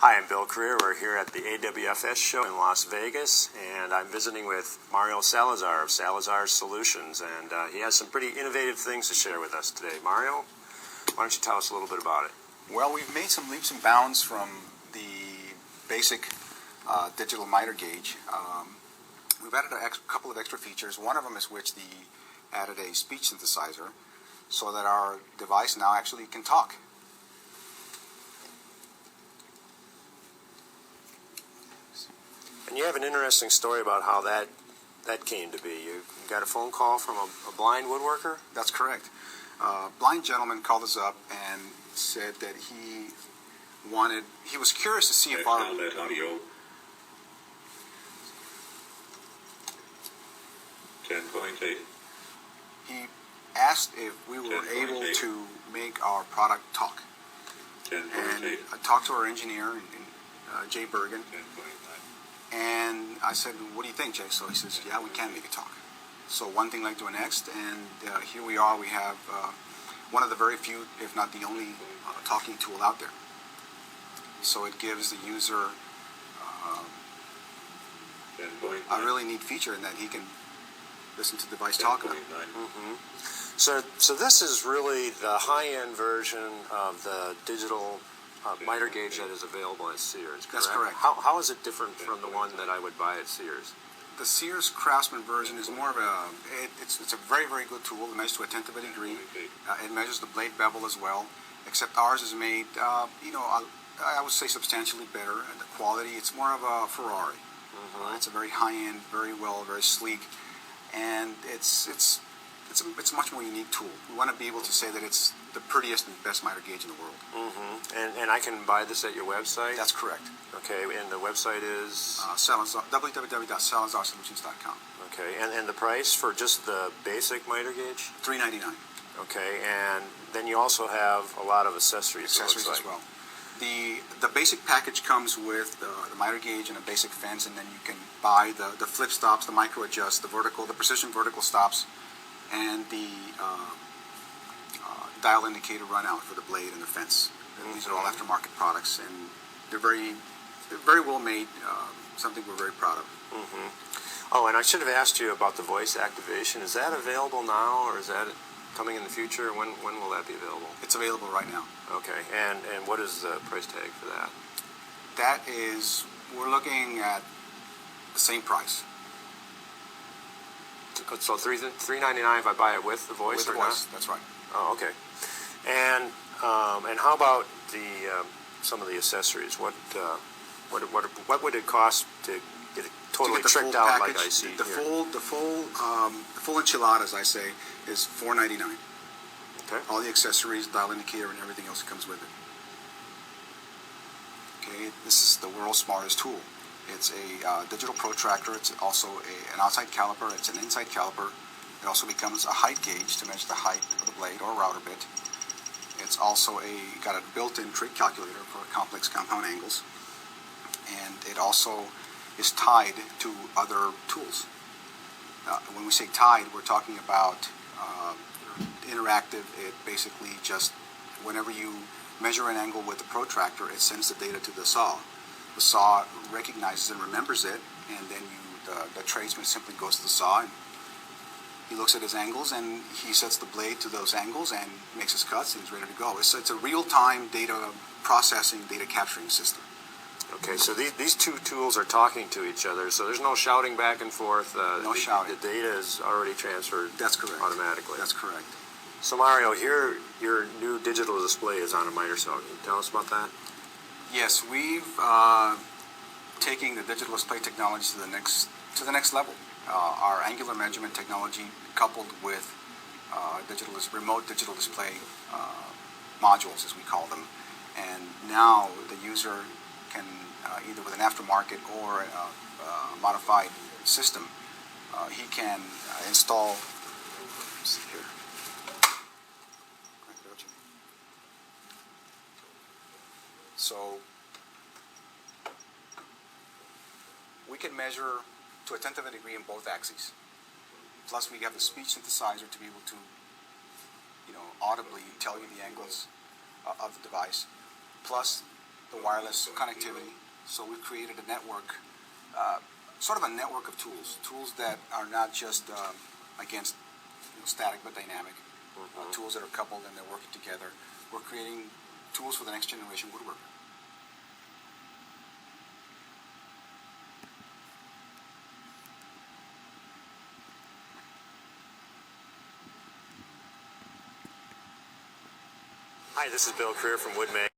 Hi, I'm Bill Creer. We're here at the AFWS show in Las Vegas, and I'm visiting with Mario Salazar of SalazarSolutions, and he has some pretty innovative things to share with us today. Mario, why don't you tell us a little bit about it? Well, we've made some leaps and bounds from the basic digital miter gauge. We've added a couple of extra features. One of them is which added a speech synthesizer so that our device now actually can talk. And you have an interesting story about how that came to be. You got a phone call from a blind woodworker? That's correct. A blind gentleman called us up and said that he was curious to see if our audio 10.8. He asked if we were able to make our product talk. 10.8. And I talked to our engineer, Jay Bergen. 10.9. And I said, what do you think, Jay? So he says, yeah, we can make it talk. So one thing led to the next, and here we are. We have one of the very few, if not the only, talking tool out there. So it gives the user a really neat feature in that he can listen to the device talk. So this is really the high-end version of the digital miter gauge that is available at Sears, correct? That's correct. How is it different from the one that I would buy at Sears? The Sears Craftsman version is more of it's a very, very good tool. It measures to a tenth of a degree. It measures the blade bevel as well, except ours is made, I would say substantially better. And the quality, it's more of a Ferrari. It's a very high-end, very sleek, and it's a much more unique tool. We want to be able to say that it's the prettiest and best miter gauge in the world. And I can buy this at your website? That's correct. Okay, and the website is? www.SalazarSolutions.com. Okay, and the price for just the basic miter gauge? $399. Okay, and then you also have a lot of accessories. Accessories as well. The basic package comes with the miter gauge and a basic fence, and then you can buy the flip stops, the micro adjust, the precision vertical stops, and the dial indicator run out for the blade and the fence. These are all aftermarket products, and they're very well made. Something we're very proud of. Oh, and I should have asked you about the voice activation. Is that available now, or is that coming in the future? When will that be available? It's available right now. Okay, and what is the price tag for that? That is, we're looking at the same price. So $399 if I buy it with the voice, with the voice, that's right. Oh, okay. And how about some of the accessories? What would it cost to get it totally tricked out package, like I see the here? The full enchilada, as I say, is $499. Okay. All the accessories, dial indicator, and everything else that comes with it. Okay, this is the world's smartest tool. It's a digital protractor. It's also an outside caliper. It's an inside caliper. It also becomes a height gauge to measure the height of the blade or router bit. It's also got a built-in trig calculator for complex compound angles, and it also is tied to other tools. When we say tied, we're talking about interactive. It basically just, whenever you measure an angle with the protractor, it sends the data to the saw. The saw recognizes and remembers it, and then the tradesman simply goes to the saw and he looks at his angles and he sets the blade to those angles and makes his cuts and he's ready to go. It's a real-time data processing, data capturing system. Okay, so these two tools are talking to each other, so there's no shouting back and forth. No shouting. The data is already transferred. That's correct. Automatically. That's correct. So Mario, here your new digital display is on a miter saw. Can you tell us about that? Yes, we've taking the digital display technology to the next level. Our angular measurement technology, coupled with remote digital display modules, as we call them, and now the user can either with an aftermarket or a modified system, he can install. Let's see here. So we can measure to a tenth of a degree in both axes. Plus, we have the speech synthesizer to be able to, audibly tell you the angles of the device. Plus, the wireless connectivity. So we've created a network, sort of a network of tools that are not just against static but dynamic, tools that are coupled and they're working together. We're creating tools for the next generation woodworker. Hi, this is Bill Creer from Wood Mag.